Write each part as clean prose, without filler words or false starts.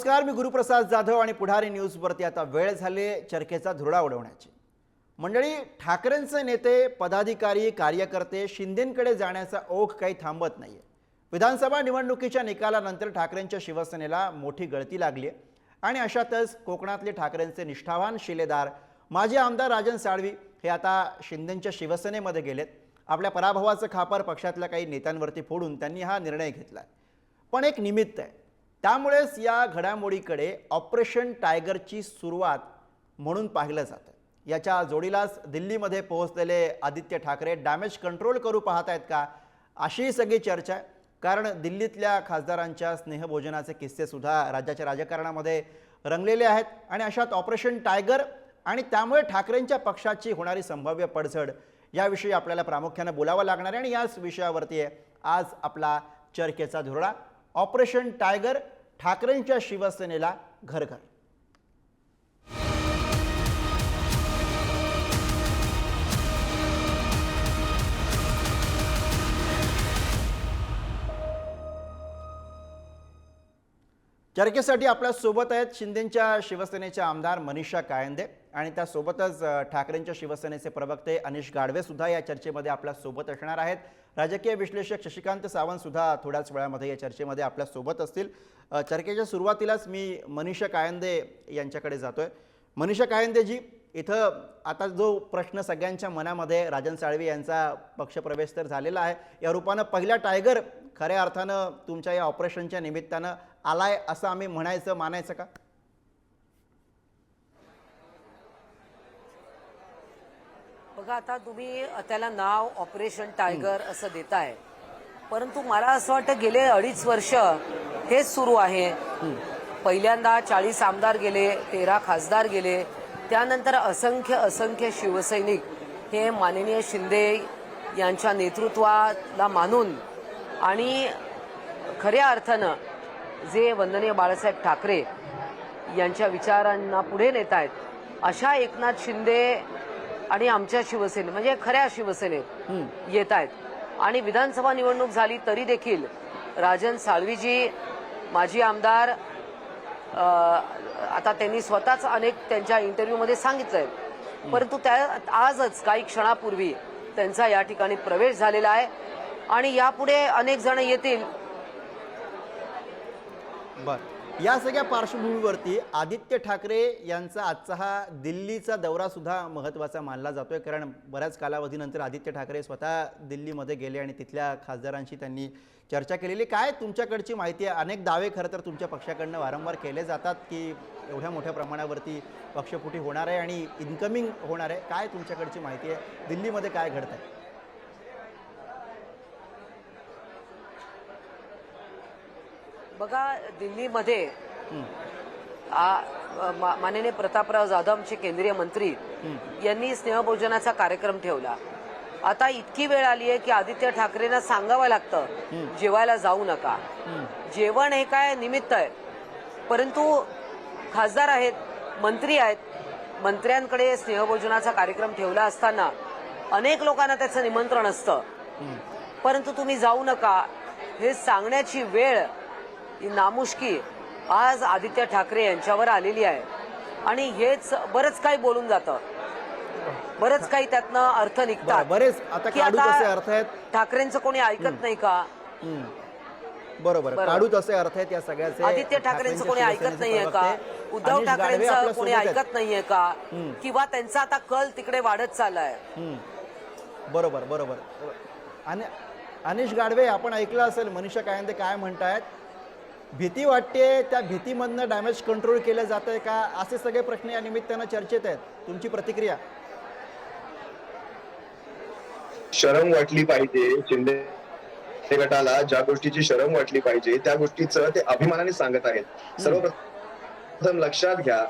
नमस्कार, मी गुरुप्रसाद जाधव आणि पुढारी न्यूजवरती आता वेळ झाली चर्चेचा धुरळा उडवण्याची। मंडळी, ठाकरेंचे नेते, पदाधिकारी, कार्यकर्ते शिंदेंकडे जाण्याचा ओघ काही थांबत नाहीये। विधानसभा निवडणुकीच्या निकालानंतर ठाकरेंच्या शिवसेनेला मोठी गळती लागली आहे आणि अशातच कोकणातले ठाकरेंचे निष्ठावान शिलेदार माजी आमदार राजन साळवी हे आता शिंदेंच्या शिवसेनेमध्ये गेलेत। आपल्या पराभवाचं खापर पक्षातल्या काही नेत्यांवरती फोडून त्यांनी हा निर्णय घेतलाय। पण एक निमित्त आहे, त्यामुळेच या घडामोडीकडे ऑपरेशन टायगरची सुरुवात म्हणून पाहिलं जातं। याच्या जोडीलाच दिल्लीमध्ये पोहोचलेले आदित्य ठाकरे डॅमेज कंट्रोल करू पाहत आहेत का, अशी सगळी चर्चा आहे। कारण दिल्लीतल्या खासदारांच्या स्नेहभोजनाचे किस्से सुद्धा राज्याच्या राजकारणामध्ये रंगलेले आहेत आणि अशात ऑपरेशन टायगर आणि त्यामुळे ठाकरेंच्या पक्षाची होणारी संभाव्य पडझड याविषयी आपल्याला प्रामुख्याने बोलावं लागणार आहे आणि याच विषयावरती आहे आज आपला चर्चेचा धुरळा। ऑपरेशन टायगर, ठाकरेंच्या शिवसेनेला घर घर। चर्चेसाठी आपल्या सोबत आहेत शिंदेंच्या शिवसेनेचे आमदार मनीषा कायंदे आणि त्यासोबतच ठाकरेंच्या शिवसेनेचे प्रवक्ते अनिश गाडवे सुद्धा या चर्चेमध्ये आपल्या सोबत असणार आहेत। राजकीय विश्लेषक शशिकांत सावंत सुद्धा थोड्याच वेळामध्ये या चर्चेमध्ये आपल्या सोबत असतील। चर्चेच्या सुरुवातीलाच मी मनीषा कायंदे यांच्याकडे जातोय। मनीषा कायंदे जी, इथं आता जो प्रश्न सगळ्यांच्या मनामध्ये, राजन साळवी यांचा पक्षप्रवेश तर झालेला आहे, या रूपानं पहिला टायगर खऱ्या अर्थानं तुमच्या या ऑपरेशनच्या निमित्तानं आलाय असं आम्ही म्हणायचं, मानायचं का? बघा, आता तुम्ही त्याला नाव ऑपरेशन टायगर असं देताय, परंतु मला असं वाटतं गेले 2.5 वर्ष हेच सुरू आहे। पहिल्यांदा 40 आमदार गेले, 13 खासदार गेले, त्यानंतर असंख्य शिवसैनिक हे माननीय शिंदे यांच्या नेतृत्वाला मानून आणि खऱ्या अर्थानं जे वंदनीय बाळासाहेब ठाकरे यांच्या विचारांना पुढे नेत आहेत, अशा एकनाथ शिंदे आणि आमच्या शिवसेने म्हणजे खऱ्या शिवसेनेत येत आहेत। आणि विधानसभा निवडणूक झाली तरी देखील राजन साळवीजी माजी आमदार, आता त्यांनी स्वतःच अनेक त्यांच्या इंटरव्ह्यूमध्ये सांगितलंय, परंतु आजच काही क्षणापूर्वी त्यांचा या ठिकाणी प्रवेश झालेला आहे आणि यापुढे अनेक जण येतील। बरं, या सगळ्या पार्श्वभूमीवरती आदित्य ठाकरे यांचा आजचा हा दिल्लीचा दौरा सुद्धा महत्त्वाचा मानला जातोय। कारण बऱ्याच कालावधीनंतर आदित्य ठाकरे स्वतः दिल्लीमध्ये गेले आणि तिथल्या खासदारांशी त्यांनी चर्चा केलेली। काय तुमच्याकडची माहिती आहे? अनेक दावे खरं तर तुमच्या पक्षाकडनं वारंवार केले जातात की एवढ्या मोठ्या प्रमाणावरती पक्षफुटी होणार आहे आणि इन्कमिंग होणार आहे। काय तुमच्याकडची माहिती आहे? दिल्लीमध्ये काय घडत आहे? बघा, दिल्लीमध्ये माननीय प्रतापराव जाधव आमचे केंद्रीय मंत्री यांनी स्नेहभोजनाचा कार्यक्रम ठेवला। आता इतकी वेळ आली आहे की आदित्य ठाकरेंना सांगावं लागतं जेवायला जाऊ नका। जेवण हे काय निमित्त आहे, परंतु खासदार आहेत, मंत्री आहेत, मंत्र्यांकडे स्नेहभोजनाचा कार्यक्रम ठेवला असताना अनेक लोकांना त्याचं निमंत्रण असतं, परंतु तुम्ही जाऊ नका हे सांगण्याची वेळ, ही नामुष्की आज आदित्य ठाकरे यांच्यावर आलेली आहे। आणि हेच बरंच काही बोलून जातं, बरंच काही त्यातनं अर्थ निघतात। बरेच आता काढूच असे अर्थ आहेत, ठाकरेंचं कोणी ऐकत नाही का? बरोबर, काढूच असे अर्थ आहेत या सगळ्याचे। आदित्य ठाकरेंचं कोणी ऐकत नाहीये का? उद्धव ठाकरेंचं कोणी ऐकत नाहीये का? किंवा त्यांचा आता कल तिकडे वाढत चाललाय? बरोबर बरोबर। आणि अनिश गाडवे, आपण ऐकलं असेल मनीषा कायंदे काय म्हणतायत, भीती वाटते, त्या भीतीमधनं डॅमेज कंट्रोल केलं जातंय का, असे सगळे प्रश्न या निमित्तानं चर्चेत आहेत। तुमची प्रतिक्रिया? शरम वाटली पाहिजे शिंदे गटाला, ज्या गोष्टीची शरम वाटली पाहिजे त्या गोष्टीचं ते अभिमानाने सांगत आहेत। सर्वप्रथम लक्षात घ्या,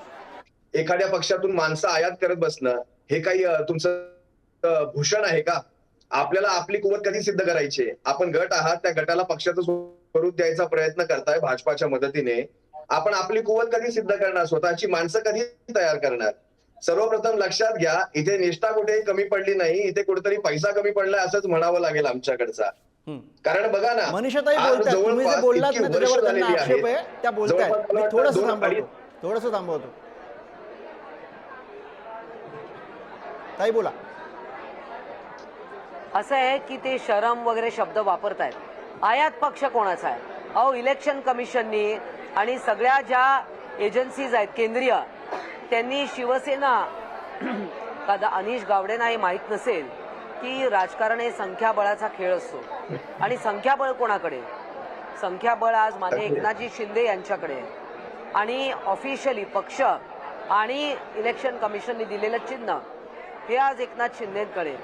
एखाद्या पक्षातून माणसं आयात करत बसणं हे काही तुमचं भूषण आहे का? आपल्याला आपली कुवत कधी सिद्ध करायची? आपण गट आहात, त्या गटाला पक्षाचं स्वरूप द्यायचा प्रयत्न करताय भाजपाच्या मदतीने। आपण आपली कुवत कधी सिद्ध करणार? स्वतःची माणसं कधी तयार करणार? सर्वप्रथम लक्षात घ्या, इथे निष्ठा कुठेही कमी पडली नाही, इथे कुठेतरी पैसा कमी पडलाय असंच म्हणावं लागेल आमच्याकडचा। कारण बघा ना, मनीषाताई आज बोलतात, तुम्ही जे जवळपास बोललात इतकी ना वर्ष त्याच्यावर त्यांना झालेली आक्षेप आहे, आहेत. त्या बोलतायत. जवळपास मला मी वाटतं थोडंसं दोन- थांबवतो. ताई बोला. असं आहे की ते शरम वगैरे शब्द वापरतायत. आयात पक्ष कोणाचा आहे? अहो, इलेक्शन कमिशननी आणि सगळ्या ज्या एजन्सीज आहेत केंद्रीय, त्यांनी शिवसेना का अनिश गावडेंना हे माहीत नसेल की राजकारण हे संख्याबळाचा खेळ असतो. आणि संख्याबळ कोणाकडे? संख्याबळ आज माननीय एकनाथजी शिंदे यांच्याकडे आहे. आणि ऑफिशियली पक्ष आणि इलेक्शन कमिशनने दिलेलं चिन्ह हे आज एकनाथ शिंदेकडे.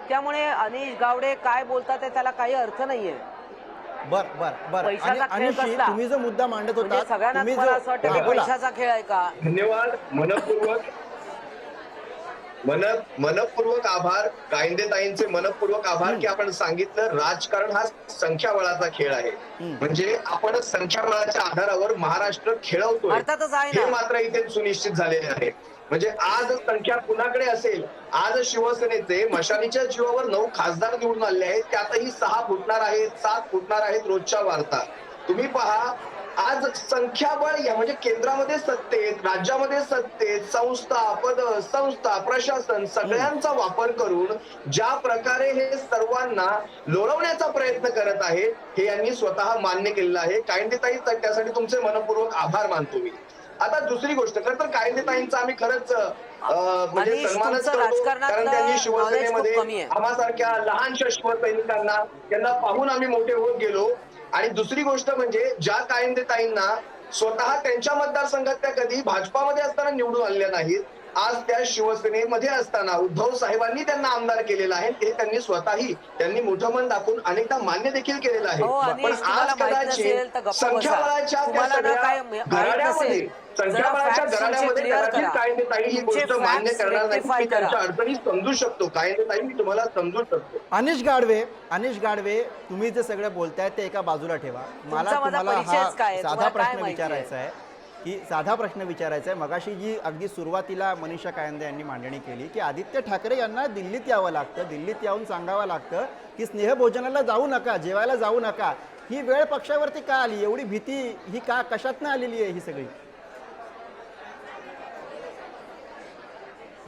त्यामुळे अनिश गावडे काय बोलतात ते त्याला काही अर्थ नाहीये. बर पैशाचा खेळ अनिशजी, कसला? तुम्ही जो मुद्दा मांडत म्हणजे होता, सगळ्यांना तुम्ही मला असं वाटतं हा, की बोला. पैशाचा खेळ आहे का? धन्यवाद. मनपूर्वक आभार कायंदेताईंचे, मनपूर्वक आभार की आपण सांगितलं राजकारण हा संख्याबळाचा खेळ आहे. म्हणजे आपण संख्याबळाच्या आधारावर महाराष्ट्र खेळवतोय अर्थातच आहे ना. हे मात्र इथे सुनिश्चित झालेले आहे. म्हणजे आज संख्या कुणाकडे असेल, आज शिवसेनेचे मशालीच्या जीवावर 9 खासदार निवडून आले आहेत, त्यातही 6 फुटणार आहेत, 7 फुटणार आहेत रोजच्या वार्ता. तुम्ही पहा, आज संख्याबळ या म्हणजे केंद्रामध्ये सत्तेत, राज्यामध्ये सत्तेत, संस्था प्रशासन सगळ्यांचा वापर करून ज्या प्रकारे हे सर्वांना लोळवण्याचा प्रयत्न करत आहेत, हे यांनी स्वतः मान्य केलेलं आहे. कायंदेताई, त्यासाठी तुमचे मनपूर्वक आभार मानतो मी. आता दुसरी गोष्ट, खरं तर कायंदेताईंचा आम्ही खरंच म्हणजे सन्मानच करतो, कारण त्यांनी शिवसेनेमध्ये आम्हासारख्या लहानशा शिवसैनिकांना त्यांना पाहून आम्ही मोठे होत गेलो. आणि दुसरी गोष्ट म्हणजे ज्या कायंदेताईंना स्वतः त्यांच्या मतदारसंघात त्या कधी भाजपामध्ये असताना निवडून आलेल्या नाहीत, आज त्या शिवसेनेमध्ये असताना उद्धव साहेबांनी त्यांना आमदार केलेलं आहे. ते त्यांनी स्वतःही त्यांनी मोठं मन दाखवून अनेकदा मान्य देखील केलेलं आहे. पण आज कदाचित संख्याबळाच्या त्या सगळ्या घराण्यामध्ये कदाचित कायंदेताई ही गोष्ट मान्य करणार नाही. मी त्यांच्या अडचणी समजू शकतो. कायंदेताई, मी तुम्हाला समजू शकतो. अनिश गाडवे, तुम्ही जे सगळं बोलताय ते एका बाजूला ठेवा. मला तुम्हाला साधा प्रश्न विचारायचा आहे. मगाशी जी अगदी सुरुवातीला मनीषा कायंदे यांनी मांडणी केली की आदित्य ठाकरे यांना दिल्लीत यावं लागतं, दिल्लीत येऊन सांगावं लागतं की स्नेहभोजनाला जाऊ नका, जेवायला जाऊ नका. ही वेळ पक्षावरती का आली? एवढी भीती ही का, कशातनं आलेली आहे ही सगळी?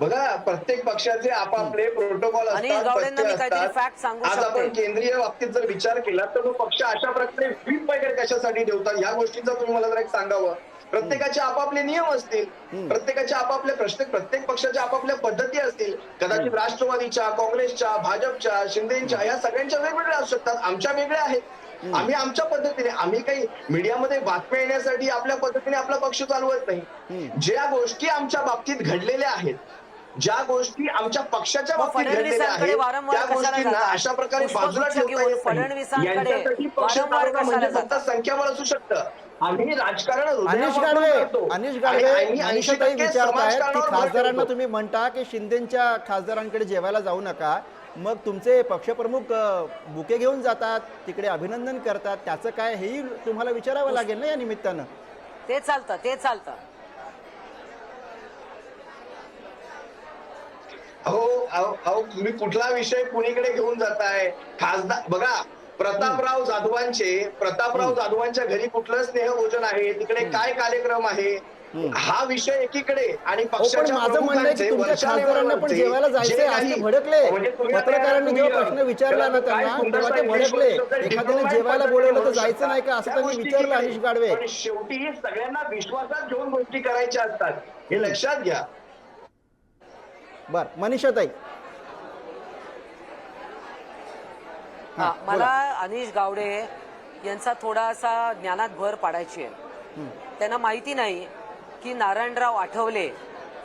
बघा, प्रत्येक पक्षाचे आपापले प्रोटोकॉल असतात. आज आपण केंद्रीय बाबतीत जर विचार केला तर तो पक्ष अशा प्रकारे व्हीप वगैरे कशासाठी ठेवतात, या गोष्टींचा तुम्ही मला जरा एक सांगावं. प्रत्येकाचे आपापले नियम असतील, प्रत्येकाचे आपापले प्रश्न, प्रत्येक पक्षाच्या आपापल्या पद्धती असतील. कदाचित राष्ट्रवादीच्या, काँग्रेसच्या, भाजपच्या, शिंदेच्या या सगळ्यांच्या वेगवेगळ्या असू शकतात. आमच्या वेगळ्या आहेत. आम्ही आमच्या पद्धतीने, आम्ही काही मीडियामध्ये बातम्या येण्यासाठी आपल्या पद्धतीने आपला पक्ष चालवत नाही. ज्या गोष्टी आमच्या बाबतीत घडलेल्या आहेत, ज्या गोष्टी आमच्या पक्षाच्या बाबतीत घडलेल्या आहेत, त्या गोष्टींना अशा प्रकारे बाजूला ठेवता येत नाही. यांच्यासाठी पक्ष चालवणं म्हणजे फक्त संख्याबळ असू शकतं. आम्ही राजकारण अनिश गाडवे मनीषाताई विचारतायत की खासदारांना तुम्ही म्हणता की शिंदेच्या खासदारांकडे जेवायला जाऊ नका, मग तुमचे पक्षप्रमुख बुके घेऊन जातात, तिकडे अभिनंदन करतात, त्याचं काय हेही तुम्हाला विचारावं लागेल ना या निमित्तानं. ते चालतं. अहो, तुम्ही कुठला विषय कुणीकडे घेऊन जाताय? खासदार बघा, प्रतापराव जाधवांच्या घरी कुठलं स्नेहभोजन आहे, तिकडे काय कार्यक्रम आहे, हा विषय एकीकडे. आणि पक्षाच्या माझं म्हणणं आहे की तुमच्या खासदारांना पण जेवायला जायचंय, आज ते भडकले. पत्रकारांनी जेव्हा प्रश्न विचारला ना त्यांना, तेव्हा ते भडकले. एखाद्याने जेवायला बोलवलं तर जायचं नाही का, असं त्यांनी विचारलं अनिश गाडवे. पण शेवटी सगळ्यांना विश्वासात घेऊन गोष्टी करायच्या असतात, हे लक्षात घ्या. बर, मनीषाताई. मला अनिश गावडे यांचा थोडासा ज्ञानात भर पाडायची आहे. त्यांना माहिती नाही की नारायणराव आठवले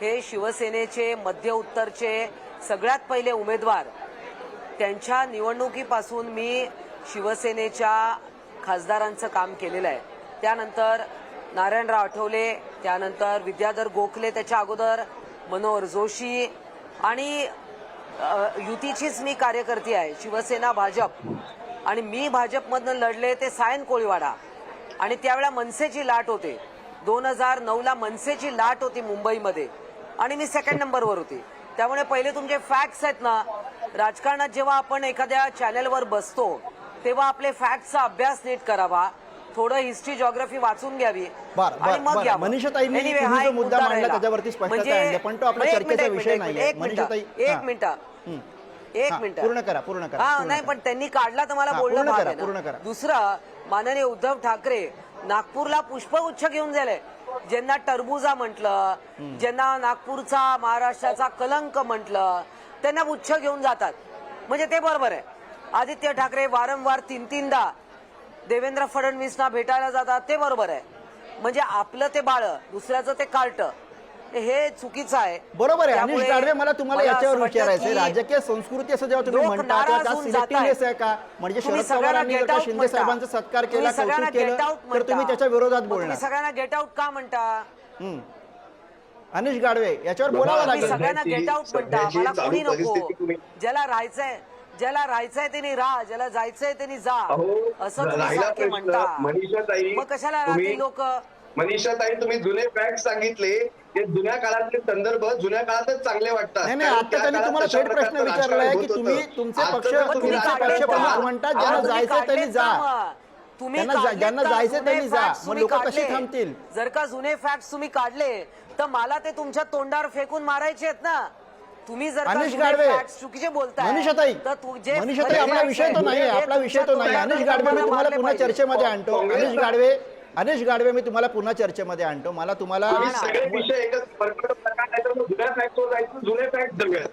हे शिवसेनेचे मध्य उत्तरचे सगळ्यात पहिले उमेदवार. त्यांच्या निवडणुकीपासून मी शिवसेनेच्या खासदारांचं काम केलेलं आहे. त्यानंतर नारायणराव आठवले, त्यानंतर विद्याधर गोखले, त्याच्या अगोदर मनोहर जोशी, आणि युतीचीच मी कार्यकर्ती आहे. शिवसेना भाजप, आणि मी भाजपमधनं लढले ते सायन कोळीवाडा, आणि त्यावेळेला मनसेची लाट होते. 2009ला मनसेची लाट होती मुंबईमध्ये, आणि मी सेकंड नंबरवर होती. त्यामुळे पहिले तुमचे फॅक्ट्स आहेत ना, राजकारणात जेव्हा आपण एखाद्या चॅनलवर बसतो तेव्हा आपले फॅक्टचा अभ्यास नीट करावा, थोडं हिस्ट्री जॉग्राफी वाचून घ्यावी आणि मग बरं घ्यावं. मनीषाताईंनी Anyway, तुम्ही हा जो एक मुद्दा मांडला राहिला. त्याच्यावरती स्पष्टता म्हणजे- आणली, पण तो आपल्या एक चर्चेचा मिनिट, विषय एक नाहीये. मिनिट, मनीषाताई, एक हां. मिनिट हं. एक हां, मिनिट पूर्ण करा हा नाही, पण त्यांनी काढला तर मला हां, बोलणं पूर्ण भाग करा, आहे पूर्ण ना. करा. दुसरं, माननीय उद्धव ठाकरे नागपूरला पुष्पगुच्छ घेऊन गेले. ज्यांना टरबुजा म्हटलं, ज्यांना नागपूरचा महाराष्ट्राचा कलंक म्हटलं, त्यांना गुच्छ घेऊन जातात. म्हणजे ते बरोबर आहे. आदित्य ठाकरे वारंवार तीनदा देवेंद्र फडणवीसना भेटायला जातात, ते बरोबर आहे. म्हणजे आपलं ते बाळ, दुसऱ्याचं ते कार्ट, हे चुकीचं आहे. बरोबर आहे. अनिश त्यामुळे गाडवे, मला तुम्हाला मला याच्यावर असं वाटतं विचारायचं आहे, की राजकीय संस्कृती असं जेव्हा तुम्ही लोक म्हणता नाराज त्या होऊन सिलेक्टिव्हनेस जातायत. आहे का? म्हणजे तुम्ही शरद सगळ्यांना पवारांनी जर गेट का आउट शिंदे म्हणता. साहेबांचा सत्कार केला, तुम्ही सगळ्यांना कौतुक केलं, गेट आउट तर म्हणता. तुम्ही त्याच्या विरोधात मग बोलणार. तुम्ही सगळ्यांना गेट आउट का म्हणता? हं. अनिश गाडवे, याच्यावर बघा, बोलावं तुम्ही लागेल. सगळ्यांना गेट आउट म्हणता. सध्याची मला चालू कोणी नको. परिस्थिती तुम्ही- ज्याला राहायचंय त्यांनी राहा, ज्याला जायचंय त्यांनी जा, अहो, असं तुम्ही राहिला सारखे प्रश्न, म्हणता. मनीषाताई, मग कशाला तुम्ही- राहतील लोक? मनीषाताई, तुम्ही जुने फॅक्ट सांगितले, ते जुन्या काळातले संदर्भ जुन्या काळातच चांगले वाटतात. नाही, कारण आता त्या त्यांनी काळात तुम्हाला तशा थेट प्रश्न प्रकारचं विचारलाय राजकारण की होत तुम्ही होतं. तुमचे आता पक्ष तर तुम्ही तुमचे राजकारण पक्ष प्रमुख पहा. म्हणतात, आज ज्यांना तुम्ही जायचं त्यांनी जा. तुम्ही ज्यांना जायचं त्यांनी जा. मग लोक कशी थांबतील? जर का जुने फॅक्ट तुम्ही काढले तर मला ते तुमच्या तोंडावर फेकून मारायचे आहेत ना. तुम्ही जर का अनिश जुने गाडवे, facts चुकीचे बोलताय मनीषाताई, तर मनीषाताई, आपला विषय तो नाही आहे, आपला विषय तो नाही. अनिश गाडवे, मी तुम्हाला पुन्हा चर्चेमध्ये आणतो. अनिश गाडवे, मी तुम्हाला पुन्हा चर्चेमध्ये आणतो. मला तुम्हाला तुम्ही सगळे विषय एकच जुन्या फॅक्टवर जायचं, जुने फॅक्ट जगूयात.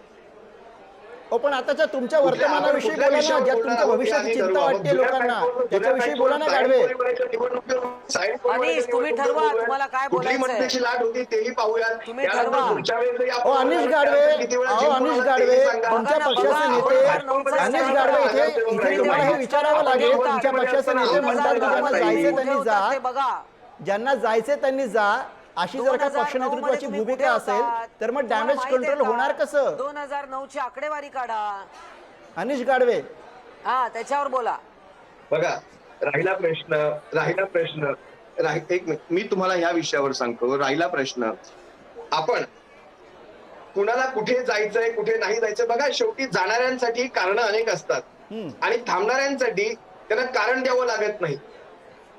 पण आताच्या तुमच्या वर्तमानाविषयी बोला ना, ज्यात तुमच्या भविष्याची चिंता वाटते लोकांना, त्याच्याविषयी बोला ना गाडवे. अनिश, तुम्ही ठरवा तुम्हाला काय कुठली बोलायचंय. मंत्र्याची लाट होती तेही पाहूयात. तुम्ही त्यानंतर ठरवा. पुढच्या वेळेसही आपण अनिश गाडवे, किती वेळा अनिश जिंकून आलात गाडवे, तेही सांगा. तुमच्या बघा, पक्षाचे बघा, नेते, 2009 अनिश गाडवे, इथे तुम्हाला हे विचारावं लागेल. तुमच्या पक्षाचे नेते म्हणतात की ज्यांना जायचे त्यांनी जा, बघा, ज्यांना जायचे त्यांनी जा, अशी जर का पक्ष नेतृत्वाची भूमिका असेल तर मग डॅमेज कंट्रोल होणार कसं? 2009 ची आकडेवारी काढा. अनिश गाडवे, हा, त्याच्यावर बोला. बघा, राहिला प्रश्न एक मिनिट, मी तुम्हाला ह्या विषयावर सांगतो. राहिला प्रश्न, आपण कुणाला कुठे जायचंय कुठे नाही जायचं, बघा शेवटी जाणाऱ्यांसाठी कारण अनेक असतात आणि थांबणाऱ्यांसाठी त्यांना कारण द्यावं लागत नाही.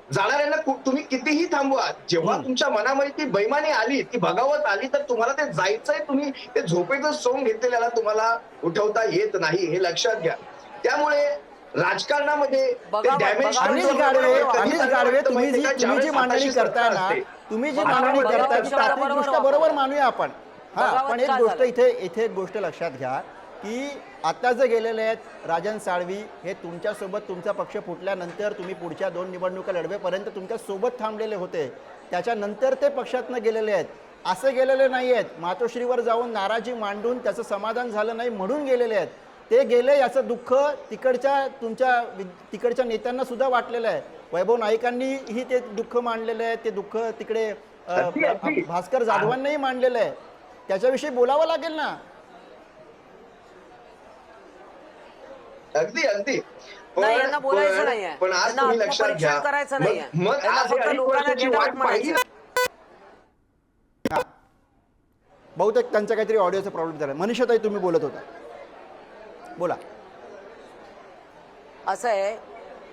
जाणाऱ्यांना तुम्ही कितीही थांबवा, जेव्हा तुमच्या मनामध्ये ती बैमानी आली, ती बगावत आली, तर तुम्हाला ते जायचंय. तुम्ही ते झोपेचं सोंग घेतलेल्याला तुम्हाला उठवता येत नाही, हे लक्षात घ्या. त्यामुळे राजकारणामध्ये अनिश गाडवे, तुम्ही जी मांडणी करताय ना, तुम्ही जी मांडणी करताय ती तात्विकदृष्ट्या बरोबर मानूया आपण. हा, पण एक गोष्ट इथे एक गोष्ट लक्षात घ्या की आता जे गेलेले आहेत राजन साळवी, हे तुमच्यासोबत तुमचा पक्ष फुटल्यानंतर तुम्ही पुढच्या 2 निवडणुका लढवेपर्यंत तुमच्या सोबत थांबलेले होते. त्याच्यानंतर ते पक्षातनं गेलेले आहेत, असे गेलेले नाही आहेत. मातोश्रीवर जाऊन नाराजी मांडून त्याचं समाधान झालं नाही म्हणून गेलेले आहेत. ते गेले, याचं दुःख तिकडच्या नेत्यांना सुद्धा वाटलेलं आहे. वैभव नाईकांनीही ते दुःख मांडलेलं आहे. ते दुःख तिकडे भास्कर जाधवांनाही मांडलेलं आहे. त्याच्याविषयी बोलावं लागेल ना. अगदी नाही, यांना बोलायचं नाहीये. पण आज यांना तुम्ही लक्षात घ्या, आत्मपरीक्षण करायचं नाहीये. मग यांना आज फक्त अडीच लोकांना वर्षाची get out वाट पाहिली म्हणायचं. ना. बहुतेक त्यांचा काहीतरी ऑडिओचा प्रॉब्लेम झाला. मनीषाताई, तुम्ही बोलत होता, बोला. असं आहे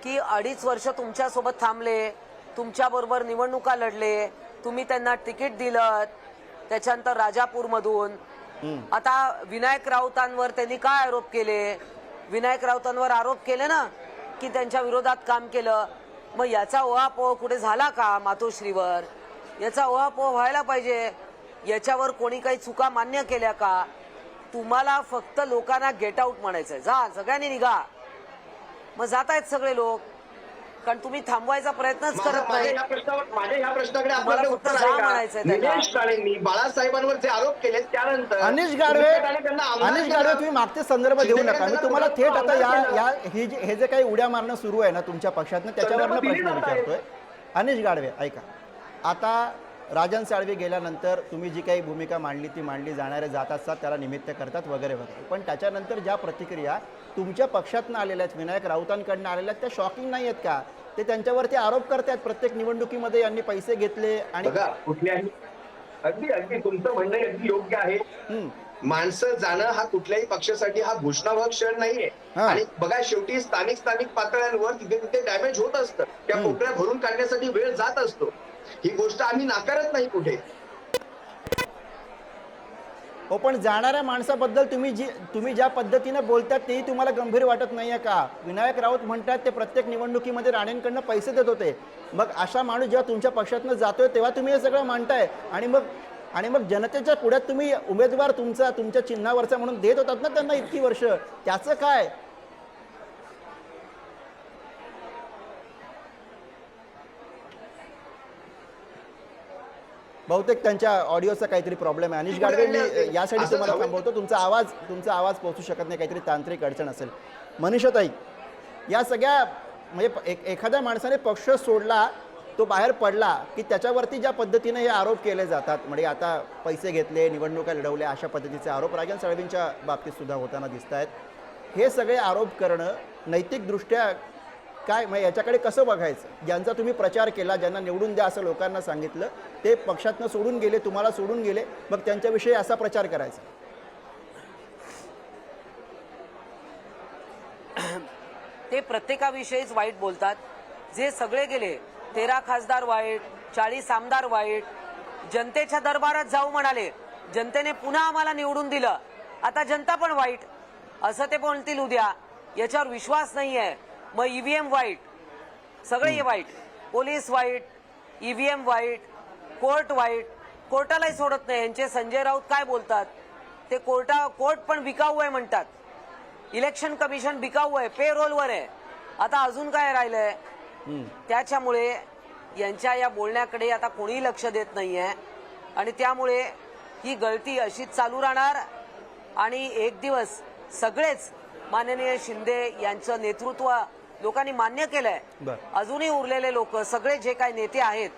की 2.5 वर्ष तुमच्या सोबत थांबले, तुमच्या बरोबर निवडणुका लढले, तुम्ही त्यांना तिकीट दिलं, त्याच्यानंतर राजापूरमधून. आता विनायक राऊतांवर त्यांनी काय आरोप केले? विनायक राऊतांवर आरोप केले ना की त्यांच्या विरोधात काम केलं. मग याचा उहापोह कुठे झाला का? मातोश्रीवर याचा उहापोह व्हायला पाहिजे. याच्यावर कोणी काही चुका मान्य केल्या का? तुम्हाला फक्त लोकांना गेट आउट म्हणायचंय, जा सगळ्यांनी निघा. मग जात आहेत सगळे लोक, कारण तुम्ही थांबवायचा प्रयत्नच करत नाही. माझ्या ह्या प्रश्नाकडे तुम्हाला आपल्याला फक्त उत्तर जा आहे का? म्हणायचंय त्यांना. निलेश काळेंनी बाळासाहेबांवर जे आरोप केले त्यानंतर अनिश गाडवे, तुम्ही मागचे संदर्भ देऊ नका. मी तुम्हाला थेट आता हे जे काही उड्या मारणं सुरू आहे ना तुमच्या पक्षातनं, त्याच्यावरनं प्रश्न विचारतोय. अनिश गाडवे, ऐका, आता राजन साळवी गेल्यानंतर तुम्ही जी काही भूमिका मांडली ती मांडली, जाणारे जात असतात, त्याला निमित्त करतात वगैरे वगैरे. पण त्याच्यानंतर ज्या प्रतिक्रिया तुमच्या पक्षातनं आलेल्या आहेत, विनायक राऊतांकडनं आलेल्या आहेत, त्या शॉकिंग नाही आहेत का? ते त्यांच्यावरती आरोप करतात, प्रत्येक निवडणुकीमध्ये यांनी पैसे घेतले आणि कुठल्याही. अगदी तुमचं म्हणणं अगदी योग्य आहे. माणसं जाणं हा कुठल्याही पक्षासाठी हा घोषणाभाग क्षण नाहीये. हा. आणि बघा शेवटी स्थानिक पातळ्यांवर तिथे तिथे डॅमेज होत असतं. त्या पोकळ्या भरून काढण्यासाठी वेळ जात असतो. ही गोष्ट आम्ही नाकारत नाही कुठे. हो, पण जाणाऱ्या माणसाबद्दल तुम्ही ज्या पद्धतीने बोलतात तेही तुम्हाला गंभीर वाटत नाहीये का? विनायक राऊत म्हणतात ते प्रत्येक निवडणुकीमध्ये राणेंकडनं पैसे देत होते. मग अशा माणूस जेव्हा तुमच्या पक्षातनं जातोय तेव्हा तुम्ही हे सगळं मांडताय आणि मग जनतेच्या पुढ्यात तुम्ही उमेदवार तुमच्या चिन्हावरचा म्हणून देत होतात ना त्यांना इतकी वर्ष, त्याचं काय? बहुतेक त्यांच्या ऑडिओचा काहीतरी प्रॉब्लेम आहे. अनिश गाडवे, मी यासाठी असंच तुम्हाला हवं. थांबवतो. तुमचा आवाज पोहोचू शकत नाही, काहीतरी तांत्रिक अडचण असेल. मनीषाताई, या सगळ्या म्हणजे एखाद्या माणसाने पक्ष सोडला, तो बाहेर पडला की त्याच्यावरती ज्या पद्धतीने हे आरोप केले जातात, म्हणजे आता पैसे घेतले, निवडणुका लढवल्या, अशा पद्धतीचे आरोप राजन साळवींच्या बाबतीत सुद्धा होताना दिसत आहेत. हे सगळे आरोप करणं नैतिकदृष्ट्या काय, म्हणजे याच्याकडे कसं बघायचं? ज्यांचा तुम्ही प्रचार केला, ज्यांना निवडून द्या असं लोकांना सांगितलं, ते पक्षातनं सोडून गेले, तुम्हाला सोडून गेले, मग त्यांच्याविषयी असा प्रचार करायचा? ते प्रत्येकाविषयीच वाईट बोलतात. जे सगळे गेले, 13 खासदार वाईट, 40 आमदार वाईट, जनतेच्या दरबारात जाऊ म्हणाले, जनतेने पुन्हा आम्हाला निवडून दिलं, आता जनता पण वाईट असं ते बोलतील उद्या. याच्यावर विश्वास नाहीये. मग ईव्हीएम वाईट, सगळे वाईट, पोलीस वाईट, ईव्हीएम वाईट, कोर्ट वाईट, कोर्टालाही सोडत नाही. यांचे संजय राऊत काय बोलतात ते, कोर्ट पण बिकाऊ आहे म्हणतात, इलेक्शन कमिशन बिकाऊ आहे, पे रोलवर आहे. आता अजून काय राहिलंय? त्याच्यामुळे यांच्या या बोलण्याकडे आता कोणीही लक्ष देत नाहीये आणि त्यामुळे ही गळती अशीच चालू राहणार. आणि एक दिवस सगळेच माननीय शिंदे यांचं नेतृत्व लोकांनी मान्य केलंय. अजूनही उरलेले लोक, सगळे जे काही नेते आहेत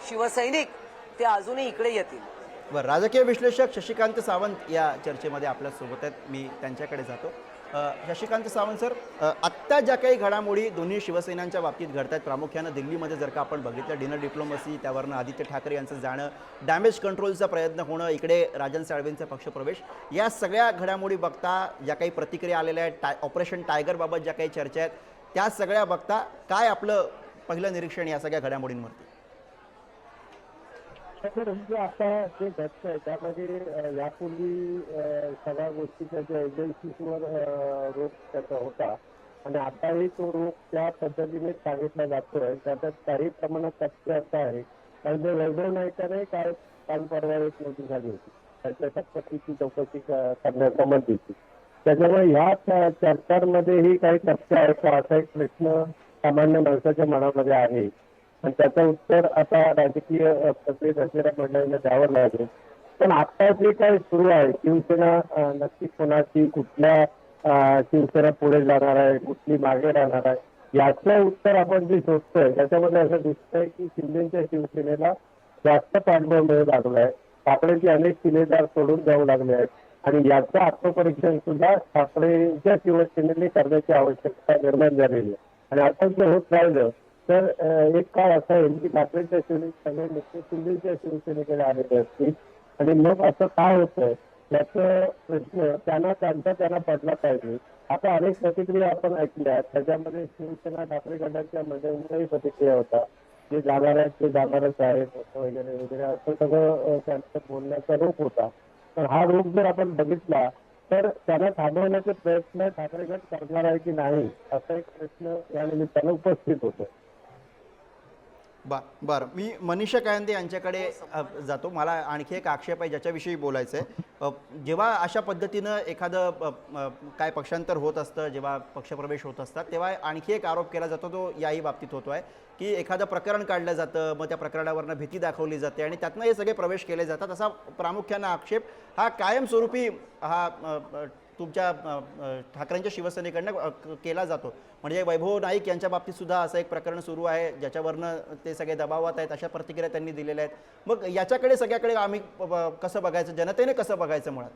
शिवसैनिक, ते अजूनही इकडे येतील. बरं, राजकीय विश्लेषक शशिकांत सावंत या चर्चेमध्ये आपल्यासोबत आहेत. मी त्यांच्याकडे जातो. शशिकांत सावंत सर, आत्ता ज्या काही घडामोडी दोन्ही शिवसेनांच्या बाबतीत घडत आहेत, प्रामुख्यानं दिल्लीमध्ये जर का आपण बघितलं, डिनर डिप्लोमसी, त्यावरनं आदित्य ठाकरे यांचं जाणं, डॅमेज कंट्रोलचा प्रयत्न होणं, इकडे राजन साळवींचा पक्षप्रवेश, या सगळ्या घडामोडी बघता, ज्या काही प्रतिक्रिया आलेल्या आहेत, ऑपरेशन टायगरबाबत ज्या काही चर्चा आहेत, त्या सगळ्या बघता काय आपलं पहिलं निरीक्षण या सगळ्या घडामोडींवरती? म्हणजे आता जे घडतंय त्यामध्ये यापूर्वी सगळ्या गोष्टीच्या ज्या एजन्सीजवर रोख त्याचा होता आणि आताही तो रोख त्या पद्धतीने सांगितला जातोय. त्याच्यात काही प्रमाणात तथ्य असं आहे, कारण जे वैभव नाईकाने काल परवा एक नोटीस झाली होती त्याच्या संपत्तीची चौकशी करण्यासंबंधीची. त्याच्यामुळे ह्या चर्चांमध्येही काही तथ्य आहे का असा एक प्रश्न सामान्य माणसाच्या मनामध्ये आहे आणि त्याचं उत्तर आता राजकीय प्रक्रियेत असलेल्या मंडळींना द्यावं लागेल. पण आता जे काही सुरू आहे, शिवसेना नक्की कोणाची, कुठल्या शिवसेना पुढे जाणार आहे, कुठली मागे राहणार आहे, याचं उत्तर आपण जे शोधतोय त्याच्यामध्ये असं दिसतंय की शिंदेच्या शिवसेनेला जास्त पाठबळ मिळू लागलाय. ठाकरेंचे अनेक शिलेदार सोडून जाऊ लागले आहेत आणि याचं आत्मपरीक्षण सुद्धा ठाकरेंच्या शिवसेनेने करण्याची आवश्यकता निर्माण झालेली आहे. आणि आता जर होत राहिलं तर एक काळ असा येईल की ठाकरेंच्या शिवसेनेत सगळे नेते शिंदेच्या शिवसेनेकडे आलेले असतील आणि मग असं काय होतंय याचा प्रश्न त्यांना पडला पाहिजे. आता अनेक प्रतिक्रिया आपण ऐकल्या, त्याच्यामध्ये शिवसेना ठाकरे गटाच्या मंडळींच्याही प्रतिक्रिया होता, जे जाणार आहेत ते जाणारच आहेत वगैरे वगैरे असं सगळं त्यांचं बोलण्याचा रोख होता. पण हा रोख जर आपण बघितला तर त्यांना थांबवण्याचे प्रयत्न ठाकरे गट करणार आहे की नाही असा एक प्रश्न या निमित्तानं उपस्थित होतो. बरं, मी मनीषा कायंदे यांच्याकडे जातो. मला आणखी एक आक्षेप आहे ज्याच्याविषयी बोलायचं आहे. जेव्हा अशा पद्धतीनं एखादं काय पक्षांतर होत असतं, जेव्हा पक्षप्रवेश होत असतात, तेव्हा आणखी एक आरोप केला जातो, तो याही बाबतीत होतो आहे की एखादं प्रकरण काढलं जातं, मग त्या प्रकरणावरनं भीती दाखवली जाते आणि त्यातनं हे सगळे प्रवेश केले जातात, असा प्रामुख्यानं आक्षेप हा कायमस्वरूपी हा तुमच्या ठाकरेंच्या शिवसेनेकडनं केला जातो. म्हणजे वैभव नाईक यांच्या बाबतीत सुद्धा असं एक प्रकरण सुरू आहे ज्याच्यावरनं ते सगळे दबावात आहेत, अशा प्रतिक्रिया त्यांनी दिलेल्या आहेत. मग याच्याकडे सगळ्याकडे आम्ही कसं बघायचं, जनतेने कसं बघायचं? मुळात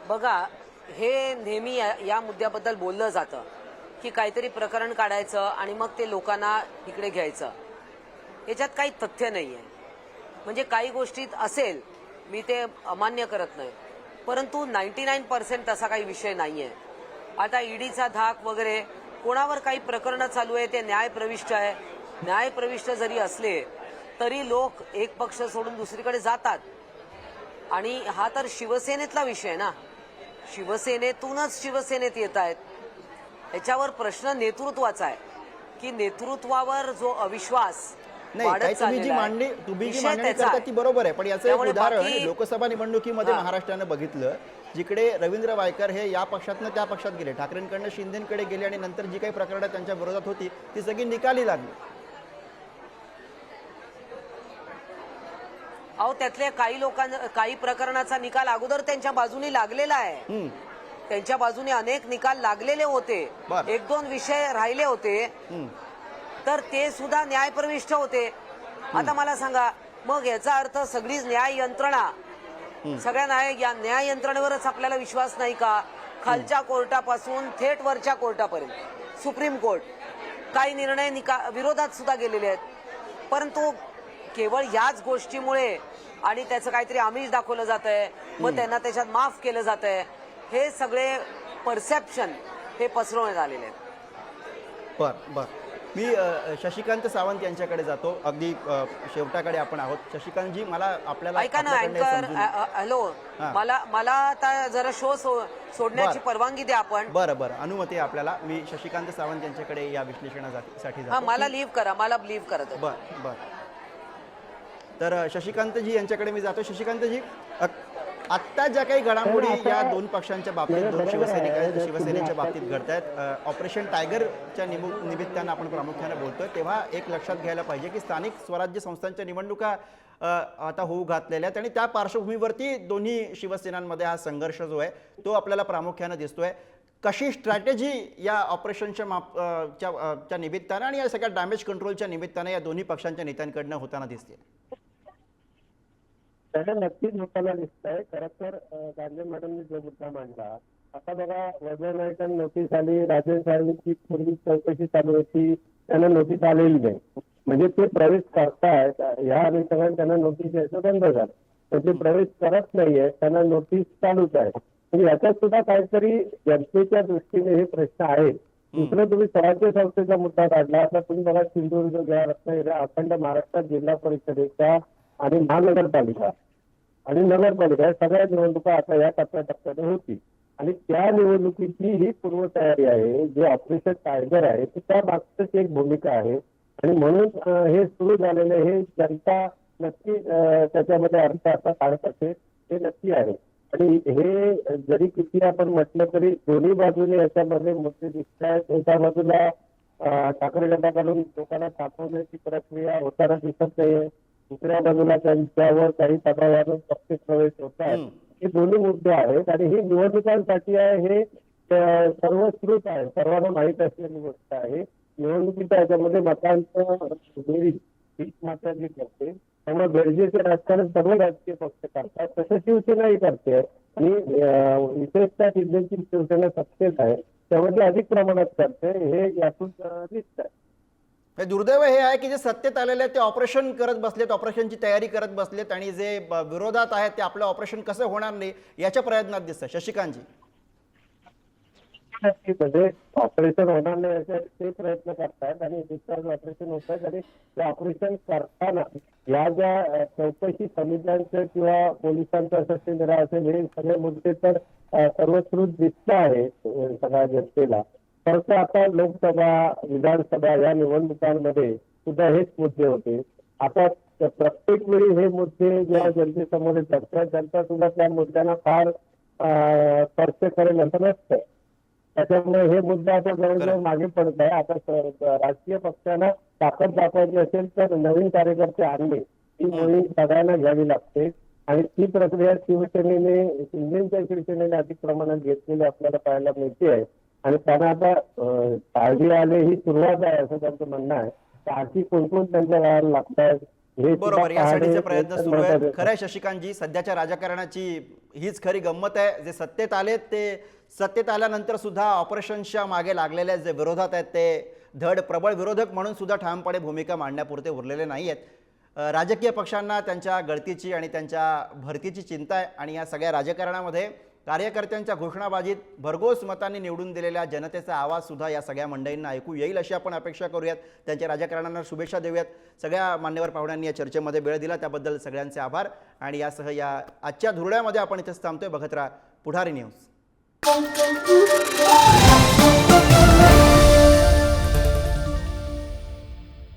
बघा, हे नेहमी या मुद्द्याबद्दल बोललं जातं की काहीतरी प्रकरण काढायचं आणि मग ते लोकांना इकडे घ्यायचं. याच्यात काही तथ्य नाहीये. म्हणजे काही गोष्टीत असेल, मी ते अमान्य करत नाही, परंतु 99% तसा काही विषय नाहीये. आता ईडीचा धाक वगैरे कोणावर काही प्रकरणं चालू आहे, ते न्यायप्रविष्ट आहे. न्यायप्रविष्ट जरी असले तरी लोक एक पक्ष सोडून दुसरीकडे जातात. आणि हा तर शिवसेनेतला विषय आहे ना, शिवसेनेतूनच शिवसेनेत येत आहेत. याच्यावर प्रश्न नेतृत्वाचा आहे की नेतृत्वावर जो अविश्वास नाही, वाढत काही तुम्ही जी चाललेला आहे, मांडणी तुम्ही जी विषय मांडणी त्याचा करता आहे. ती बरोबर आहे, पण याचं एक त्यामुळे उदाहरण बाकी- लोकसभा निवडणुकीमध्ये हां. महाराष्ट्रानं बघितलं, जिकडे रवींद्र वायकर हे या पक्षातनं त्या पक्षात गेले, ठाकरेंकडनं शिंदेकडे गेले आणि नंतर जी काही प्रकरणं त्यांच्या विरोधात होती ती सगळी निकाली लागली. अहो, त्यातले काही प्रकरणाचा निकाल अगोदर त्यांच्या बाजूने लागलेला आहे. हम्म. त्यांच्या बाजूने अनेक निकाल लागलेले होते. बरं. 1-2 विषय राहिले होते, हम्म. तर ते सुद्धा न्यायप्रविष्ट होते. आता मला सांगा, मग याचा अर्थ सगळीच न्याय यंत्रणा, सगळ्या न्याय यंत्रणेवरच आपल्याला विश्वास नाही का? खालच्या कोर्टापासून थेट वरच्या कोर्टापर्यंत सुप्रीम कोर्ट काही निर्णय विरोधात सुद्धा गेलेले आहेत. परंतु केवळ याच गोष्टीमुळे आणि त्याचं काहीतरी आमिष दाखवलं जात आहे, मग त्यांना त्याच्यात माफ केलं जात आहे, हे सगळे परसेप्शन हे पसरवण्यात आलेले आहेत. बर. मी शशिकांत सावंत यांच्याकडे जातो. अगदी शेवटाकडे आपण आहोत. शशिकांतजी, मला आपल्याला ऐका ना आपल्याकडनं अँकर, समजून- हॅलो, हां. मला आता जरा शो सोडण्याची बरं. परवानगी द्या आपण. बरं, अनुमती आहे आपल्याला. मी शशिकांत सावंत यांच्याकडे या विश्लेषणासाठी हा, जातो. मला लीव्ह करा, मला लीव्ह करा. बर. तर शशिकांतजी यांच्याकडे मी जातो. शशिकांतजी, आत्ता ज्या काही घडामोडी या दोन पक्षांच्या बाबतीत, दोन शिवसेनेच्या बाबतीत घडत आहेत, ऑपरेशन टायगरच्या निमित्तानं आपण प्रामुख्याने बोलतोय, तेव्हा एक लक्षात घ्यायला पाहिजे की स्थानिक स्वराज्य संस्थांच्या निवडणुका आता होऊ घातलेल्या आहेत आणि त्या पार्श्वभूमीवरती दोन्ही शिवसेनांमध्ये हा संघर्ष जो आहे तो आपल्याला प्रामुख्याने दिसतोय. कशी स्ट्रॅटेजी या ऑपरेशनच्या निमित्तानं आणि या सगळ्या डॅमेज कंट्रोलच्या निमित्तानं या दोन्ही पक्षांच्या नेत्यांकडनं होताना दिसते? त्याला नक्कीच होताना दिसत आहे. खरं तर गांधी मॅडमनी जो मुद्दा मांडला, आता बघा, वैभव नाईकांना नोटीस आली, राजन साहेबांची पूर्वी चौकशी चालू होती, त्यांना नोटीस आलेली नाही. म्हणजे ते प्रवेश करतायत, ह्या अनुषंगाने त्यांना नोटीस यायचं बंद झालं. तर ते प्रवेश करत नाहीये, त्यांना नोटीस चालूच आहे. म्हणजे याच्यात सुद्धा काहीतरी जनतेच्या दृष्टीने हे प्रश्न आहेत. दुसरं, तुम्ही स्वराज्य संस्थेचा मुद्दा काढला, आता तुम्ही बघा, सिंधुदुर्ग घ्या, रत्नागिरी, अखंड महाराष्ट्रात जिल्हा परिषदेच्या आणि महानगरपालिका आणि नगरपालिका या सगळ्या निवडणुका आता या टप्प्याटप्प्याने होती. आणि त्या निवडणुकीची ही पूर्वतयारी आहे. जे ऑपरेशन टायगर आहे त्या मागचीच एक भूमिका आहे. आणि म्हणून हे सुरू झालेलं हे जनता नक्की त्याच्यामध्ये अर्थ असा काढत असेल, हे नक्की आहे. आणि हे जरी किती आपण म्हटलं तरी दोन्ही बाजूने याच्यामध्ये मुद्दे दिसत आहेत. एका बाजूला ठाकरे गटाकडून लोकांना तापवण्याची प्रक्रिया होताना दिसत नाहीये, दुसऱ्या बाजूला त्यांच्यावर काही पदावरून पक्ष प्रवेश होत आहेत. हे दोन्ही मुद्दे आहेत आणि ही निवडणुकांसाठी आहे, हे सर्वश्रुत आहे, सर्वांना माहीत असलेली गोष्ट आहे. निवडणुकीच्या याच्यामध्ये मतांचं बेरीज 20 मतांची करते, त्यामुळे गरजेचे राजकारण सर्व राजकीय पक्ष करतात, तसं शिवसेनाही करते. आणि विशेषतः शिंदेची शिवसेना सत्तेत आहे, त्यामध्ये अधिक प्रमाणात करते, हे यातून दिसत आहे. दुर्दैव हे आहे की जे सत्तेत आलेले आहेत ते ऑपरेशन करत बसलेत, ऑपरेशनची तयारी करत बसलेत आणि जे विरोधात आहेत ते आपलं ऑपरेशन कसं होणार नाही याच्या प्रयत्नात दिसतं. शशिकांतजी, म्हणजे ऑपरेशन होणार नाही याचे ते प्रयत्न करतात आणि डिस्चार्ज ऑपरेशन होत आहेत. आणि ते ऑपरेशन करताना या ज्या चौकशी समित्यांचं किंवा पोलिसांचं असं असेल, हे सगळे मुद्दे तर सर्वश्रुत दिसत आहे सगळ्या जनतेला. परंतु आता लोकसभा, विधानसभा या निवडणुकांमध्ये सुद्धा हेच मुद्दे होते. आता प्रत्येक वेळी हे मुद्दे जेव्हा जनतेसमोर येतात, जनता सुद्धा त्या मुद्द्यांना फार स्पर्श करेल असं नसतं. त्याच्यामुळे हे मुद्दे आता जवळजवळ मागे पडत आहे. आता राजकीय पक्षांना ताकद दाखवायची असेल तर नवीन कार्यकर्ते आणले, ही मोहीम सगळ्यांना घ्यावी लागते. आणि ती प्रक्रिया शिंदेच्या शिवसेनेने अधिक प्रमाणात घेतलेली आपल्याला पाहायला मिळते आहे. आणि त्यांना आता काळजी आले ही सुरुवात आहे असं त्यांचं म्हणणं आहे. आणखी कोणकोण त्यांच्या गावाला लागतात हे बरोबर, यासाठीचे प्रयत्न सुरू आहेत. खरं आहे शशिकांतजी, सध्याच्या राजकारणाची हीच खरी गंमत आहे. जे सत्तेत आलेत ते सत्तेत आल्यानंतर सुद्धा ऑपरेशनच्या मागे लागलेले जे विरोधात आहेत ते धड प्रबळ विरोधक म्हणून सुद्धा ठामपणे भूमिका मांडण्यापुरते उरलेले नाही आहेत. राजकीय पक्षांना त्यांच्या गळतीची आणि त्यांच्या भरतीची चिंता आहे आणि या सगळ्या राजकारणामध्ये कार्यकर्त्यांच्या घोषणाबाजीत भरघोस मतांनी निवडून दिलेल्या जनतेचा आवाज सुद्धा या सगळ्या मंडळींना ऐकू येईल अशी आपण अपेक्षा करूयात. त्यांच्या राजकारणांना शुभेच्छा देऊयात. सगळ्या मान्यवर पाहुण्यांनी या चर्चेमध्ये वेळ दिला त्याबद्दल सगळ्यांचे आभार आणि यासह या आजच्या धुरळ्यामध्ये आपण इथेच थांबतोय. बघत राहा पुढारी न्यूज.